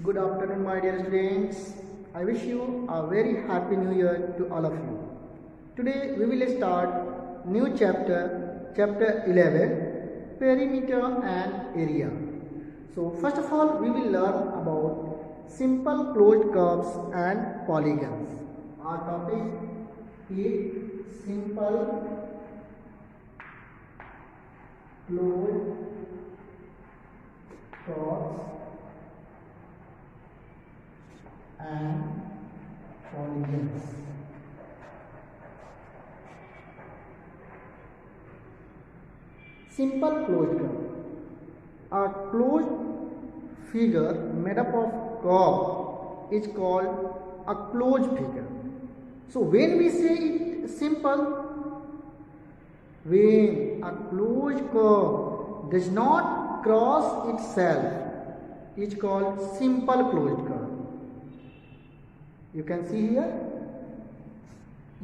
Good afternoon, my dear students. I wish you a very happy new year to all of you. Today we will start new chapter 11, perimeter and area. So first of all, we will learn about simple closed curves and polygons. Our topic is simple closed curves and polygons. Simple closed curve. A closed figure made up of curve is called a closed figure. So when we say it simple, when a closed curve does not cross itself, it is called simple closed curve. You can see here,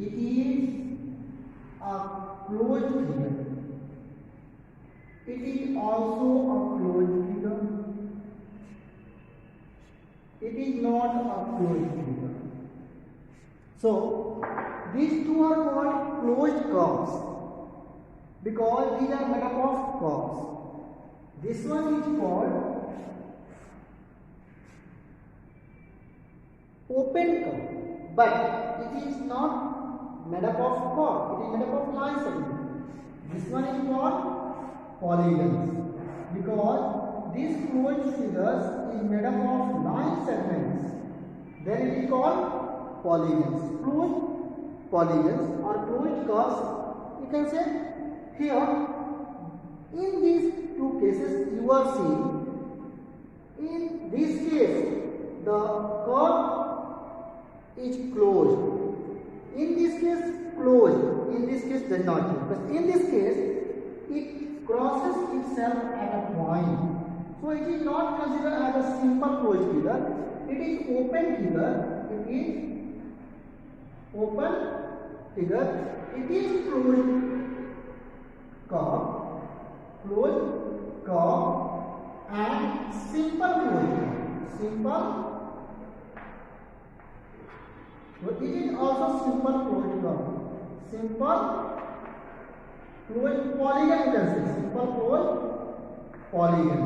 it is a closed figure. It is also a closed figure. It is not a closed figure. So, these two are called closed curves because these are made up of curves. This one is called open curve, but it is not made up of curve, it is made up of line segments. This one is called polygons because these closed figures is made up of line segments. Then it is called polygons. Closed polygons or closed curves, you can say here in these two cases you are seeing. In this case the curve is closed. In this case closed. In this case does not close. But in this case it crosses itself at a point. So it is not considered as a simple closed figure. It is open figure. It is open figure. It is closed curve and simple closed curve. Simple. So it is also simple closed curve. Simple closed polygon, you can say. Simple closed polygon.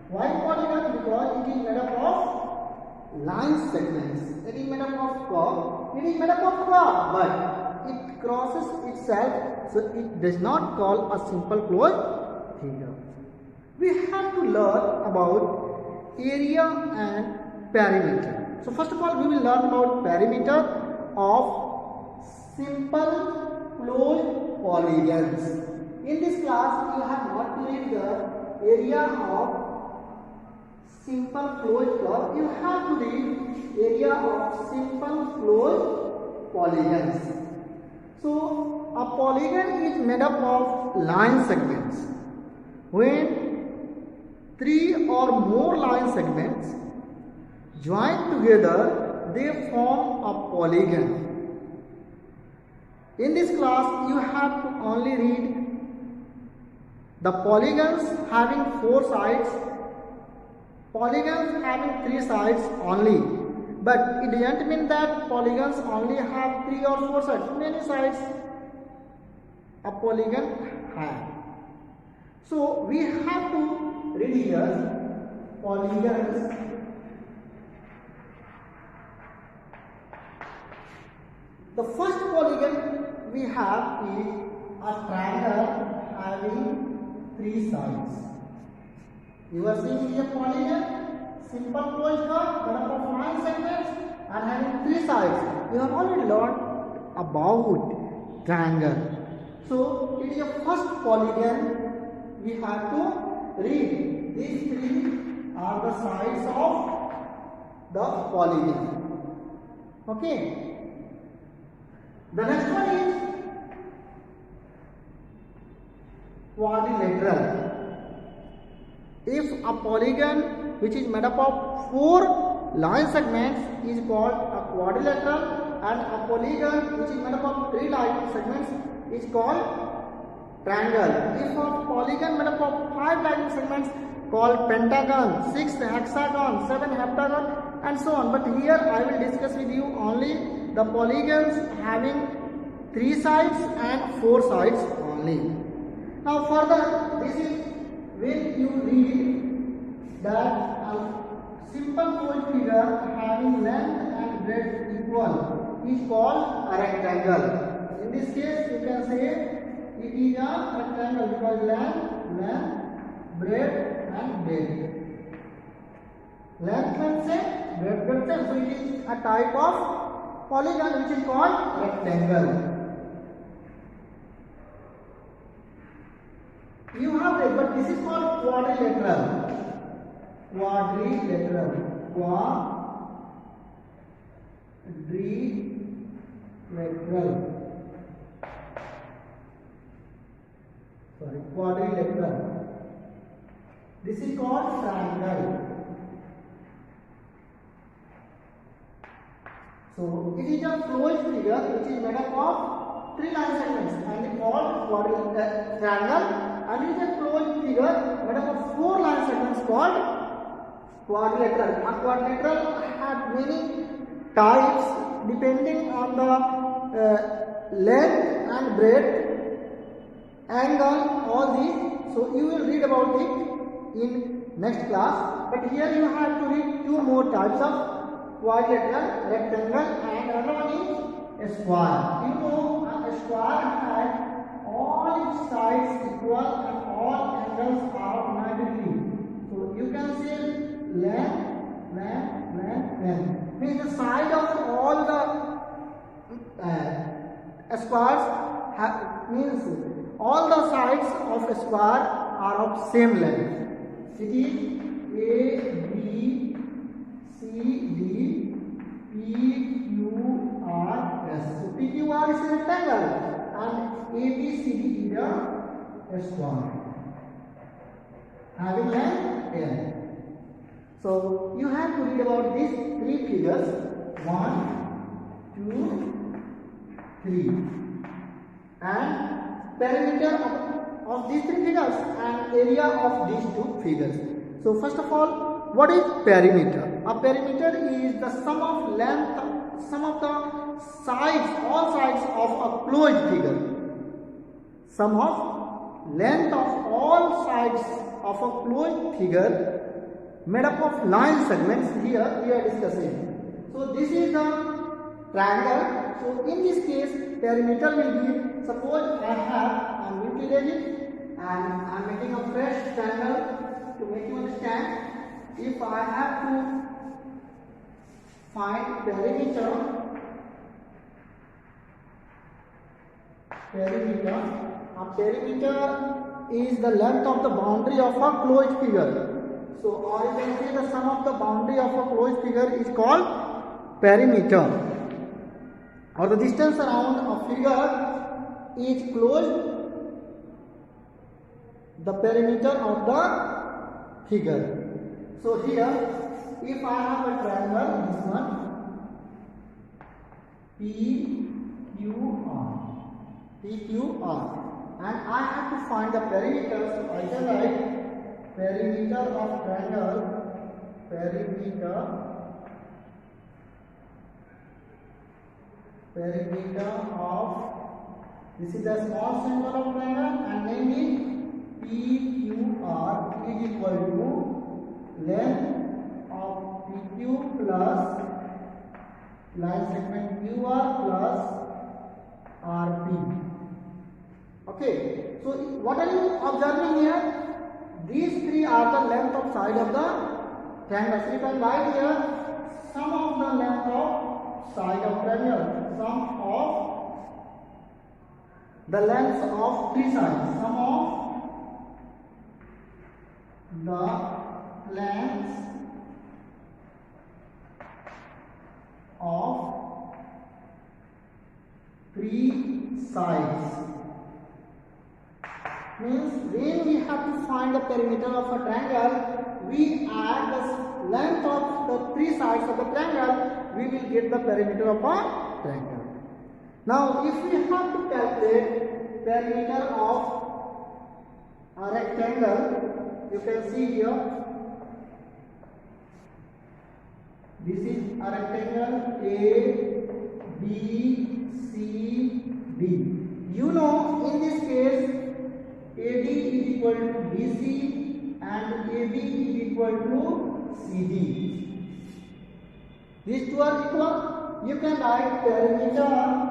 Why polygon? Because it is made up of line segments. It is made up of curve. It is made up of curve, but it crosses itself, so it does not call a simple closed figure. We have to learn about area and perimeter. So first of all, we will learn about perimeter of simple closed polygons. In this class, you have not read the area of simple closed curve. You have to read area of simple closed polygons. So a polygon is made up of line segments. When three or more line segments join together, they form a polygon. In this class, you have to only read the polygons having 4 sides, polygons having 3 sides only. But it doesn't mean that polygons only have 3 or 4 sides. Many sides a polygon has. So we have to read here polygons The first polygon we have is a triangle having 3 sides. You are seeing here polygon, simple closed curve, made up of 9 segments and having 3 sides. You have already learned about triangle. So it is a first polygon we have to read. These 3 are the sides of the polygon. Okay. The next one is quadrilateral. If a polygon which is made up of 4 line segments is called a quadrilateral, and a polygon which is made up of 3 line segments is called triangle. If a polygon made up of 5 line segments called pentagon, 6 hexagon, 7 heptagon, and so on. But here I will discuss with you only the polygons having 3 sides and 4 sides only. Now further, this is when you read that a simple closed figure having length and breadth equal is called a rectangle. In this case, you can say it is a rectangle because length, breadth and breadth. Length same, breadth same. So it is a type of polygon which is called rectangle. You have it, but this is called quadrilateral. Quadrilateral. This is called triangle. So it is a closed figure which is made up of 3 line segments and is called triangle. And it is a closed figure made up of 4 line segments called quadrilateral. A quadrilateral have many types depending on the length and breadth, angle, all these. So you will read about it in next class. But here you have to read 2 more types of quadrilateral, rectangle, and another one is a square. You know a square has all its sides equal and all angles are 90 degrees. So you can say length. Means the side of all the squares means all the sides of a square are of same length. It is A, B, C, D, P, Q, R, S. So P, Q, R is a rectangle and A, B, C, D is a square having length L. So you have to read about these 3 figures, 1, 2, 3, and perimeter of these 3 figures and area of these 2 figures. So first of all, what is perimeter? A perimeter is the sum of the sides, all sides of a closed figure. Sum of length of all sides of a closed figure made up of line segments. Here we are discussing. So this is the triangle. So in this case, perimeter will be, suppose I have a multi-digit and I am making a fresh triangle to make you understand. If I have to find perimeter, a perimeter is the length of the boundary of a closed figure. So, or you can say the sum of the boundary of a closed figure is called perimeter. Or the distance around a figure is closed, the perimeter of the figure. So here, if I have a triangle, this one, PQR, and I have to find the perimeter, so I can write perimeter of triangle, perimeter of, this is the small symbol of triangle and name is PQR is equal to length of PQ plus line segment QR plus RP. Okay, so what are you observing here? These 3 are the length of side of the triangle. So you can write here sum of the length of side of triangle, sum of the lengths of 3 sides, sum of the lengths of 3 sides. Means when we have to find the perimeter of a triangle, we add the length of the 3 sides of the triangle, we will get the perimeter of a triangle. Now, if we have to calculate perimeter of a rectangle, you can see here, this is a rectangle A, B, C, D. You know, in this case, AD is equal to BC and AB is equal to CD. These two are equal. You can write perimeter of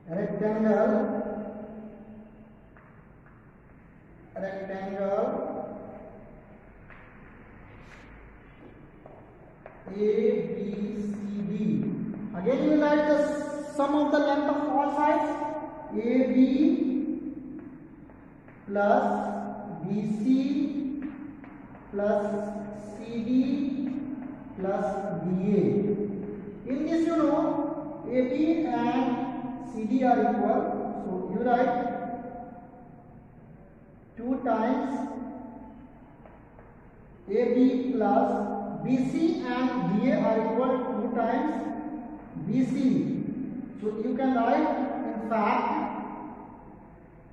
rectangle ABCD. Again, you write the sum of the length of all sides, AB plus BC plus CD plus BA. In this, you know, AB and CD are equal, so you write 2 times AB plus BC and BA are equal to 2 times BC. So you can write, in fact,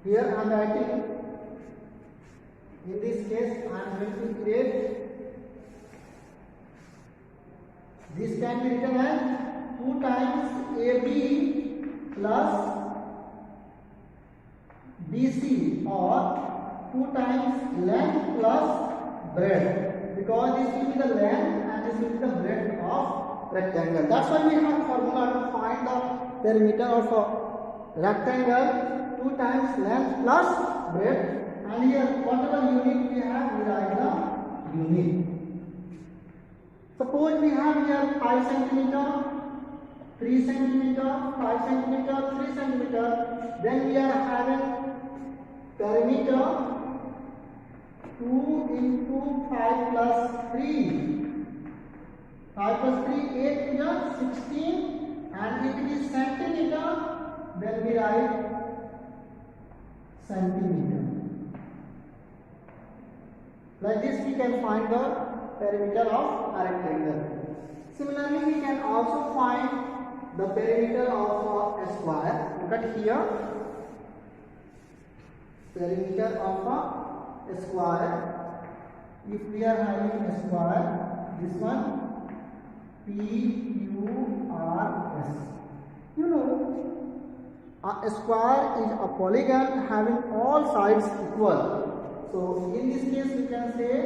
here I am writing, in this case I am going to create, this can be written as 2 times AB plus BC, or 2 times length plus breadth, because this will be the length and this will be the breadth of rectangle. That's why we have formula to find the perimeter of a rectangle, 2 times length plus breadth, and here whatever unit we have, we write the unit. Suppose we have here 5 centimeter, 3 centimeter, 5 centimeter, 3 centimeter, then we are having perimeter 2 into 5 plus 3. 5 plus 3, 8 here, 16, and if it is centimeter, then we write centimeter. Like this we can find the perimeter of a rectangle. Similarly, we can also find the perimeter of a square. Look at here, perimeter of a square. If we are having a square, this one PQRS. You know, a square is a polygon having all sides equal. So in this case we can say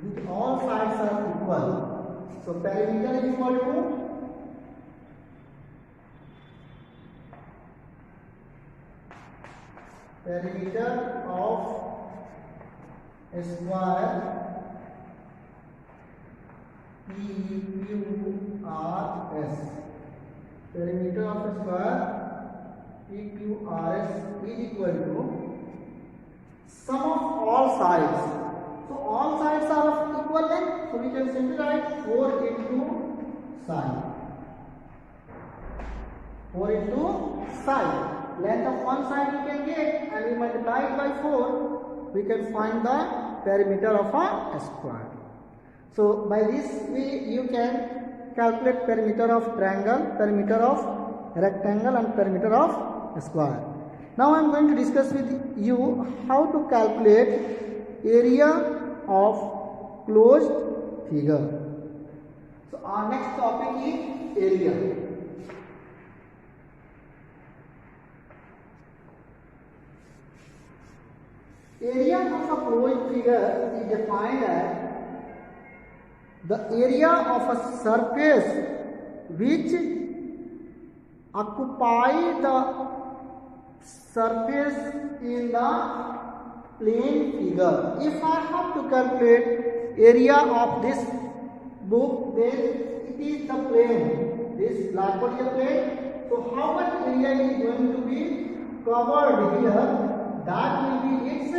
which all sides are equal. So perimeter is equal to perimeter of a square PQRS. Perimeter of a square PQRS is equal to sum of all sides. So all sides are of equal length, so we can simply write 4 into side. 4 into side. Length of one side we can get, and we multiply it by 4. We can find the perimeter of a square. So by this way you can calculate perimeter of triangle, perimeter of rectangle, and perimeter of square. Now I am going to discuss with you how to calculate area of closed figure. So our next topic is area. Area of a closed figure is defined as the area of a surface which occupy the surface in the plane figure. If I have to calculate area of this book, then it is the plane. This blackboard is a plane. So how much area is going to be covered here? That will be its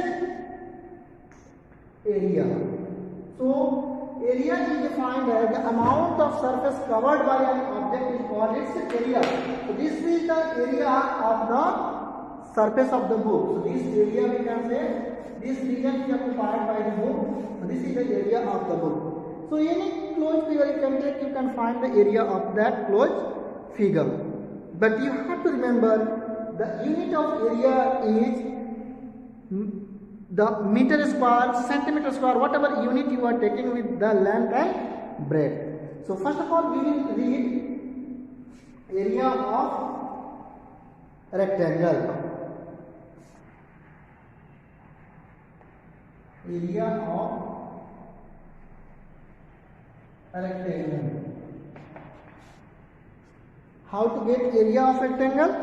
area. So area is defined as the amount of surface covered by an object is called its area. So this is the area of the surface of the book. So this area we can say this region is occupied by the book. So this is the area of the book. So any closed figure you can take, you can find the area of that closed figure. But you have to remember the unit of area is the meter square, centimeter square, whatever unit you are taking with the length and breadth. So first of all we will read area of rectangle. Area of a rectangle. How to get area of rectangle?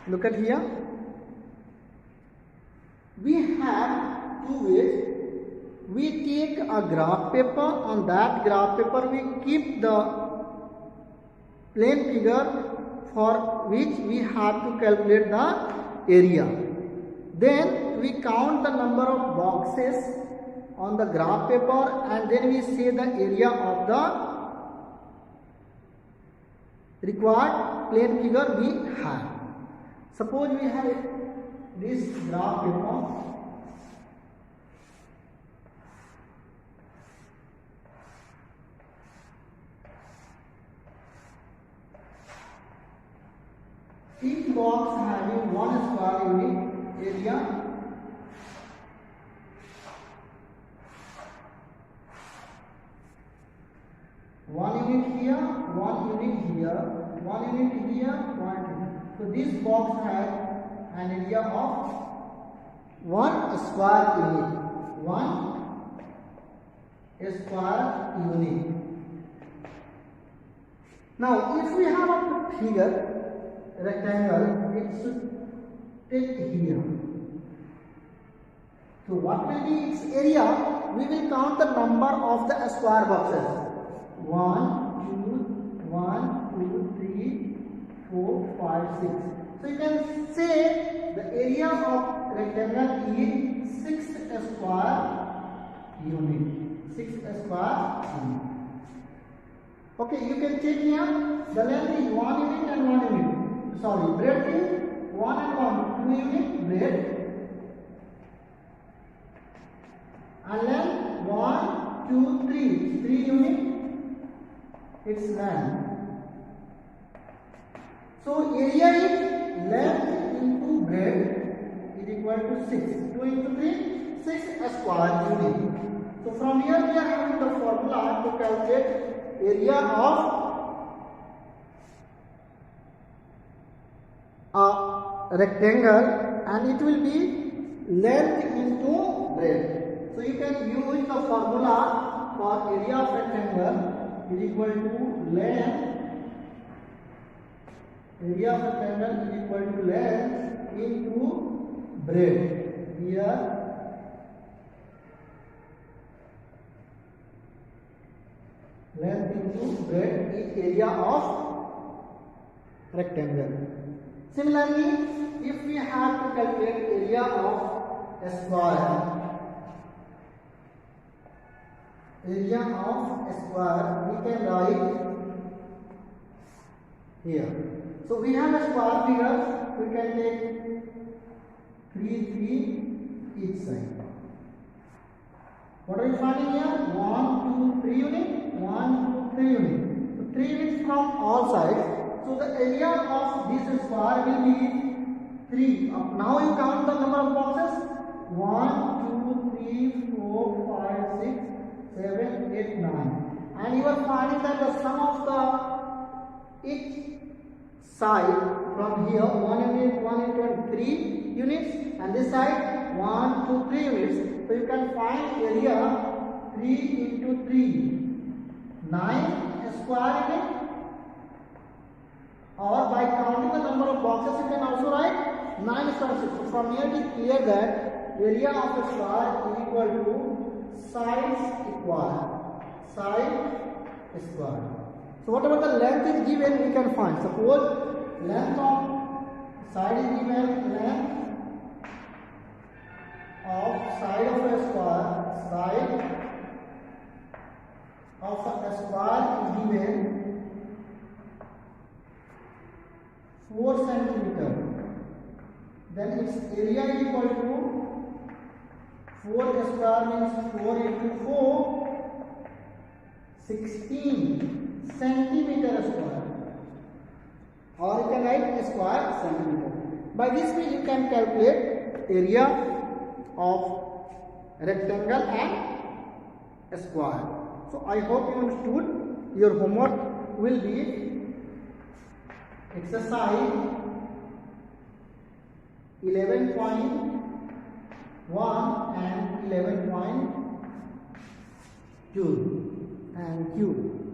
Look at here. We have two ways. We take a graph paper. On that graph paper we keep the plain figure for which we have to calculate the area. Then we count the number of boxes on the graph paper and then we say the area of the required plain figure we have. Suppose we have this graph paper. Each box having one square unit area. One unit here, one unit here, one unit here, one unit. So this box has an area of one square unit. One square unit. Now, if we have a figure rectangle, it should take here. So what will be its area? We will count the number of the square boxes. 1, 2, 3, 4, 5, 6. So you can say the area of rectangle is 6 square unit. 6 square unit. Okay, you can check here. The length is 1 unit and 1 unit. Sorry, breadth is 1 and 1, 2 unit breadth. And length 1, 2, 3, 3 unit. Its length. So area is length into breadth is equal to 6. 2 into 3, 6 square unit. So from here we are having the formula to calculate area of a rectangle, and it will be length into breadth. So you can use the formula for area of rectangle is equal to length. Area of rectangle is equal to length into breadth. Here length into breadth is area of rectangle. Similarly, if we have to calculate area of a square, area of a square we can write here. So we have a square figure, we can take 3 each side. What are we finding here? 1, 2, 3 unit, 1, 2, 3 unit. So 3 units from all sides. So the area of this square will be 3. Now you count the number of boxes. 1, 2, 3, 4, 5, 6, 7, 8, 9. And you are finding that the sum of the each side from here 1 unit, 1 unit, 3 units, and this side 1, 2, 3 units. So you can find area 3 into 3, 9 square unit. Or by counting the number of boxes, you can also write 9 square. So from here it is clear that area of a square is equal to sides equal. Side square. So whatever the length is given, we can find. Suppose length of side is given, length of side of a square, side of a square is given 4 centimeter. Then its area is equal to 4 square means 4 into 4, 16 centimeter square, or you can write square centimeter. By this way you can calculate area of rectangle and square. So I hope you understood. Your homework will be exercise 11.1 and 11.2. Thank you.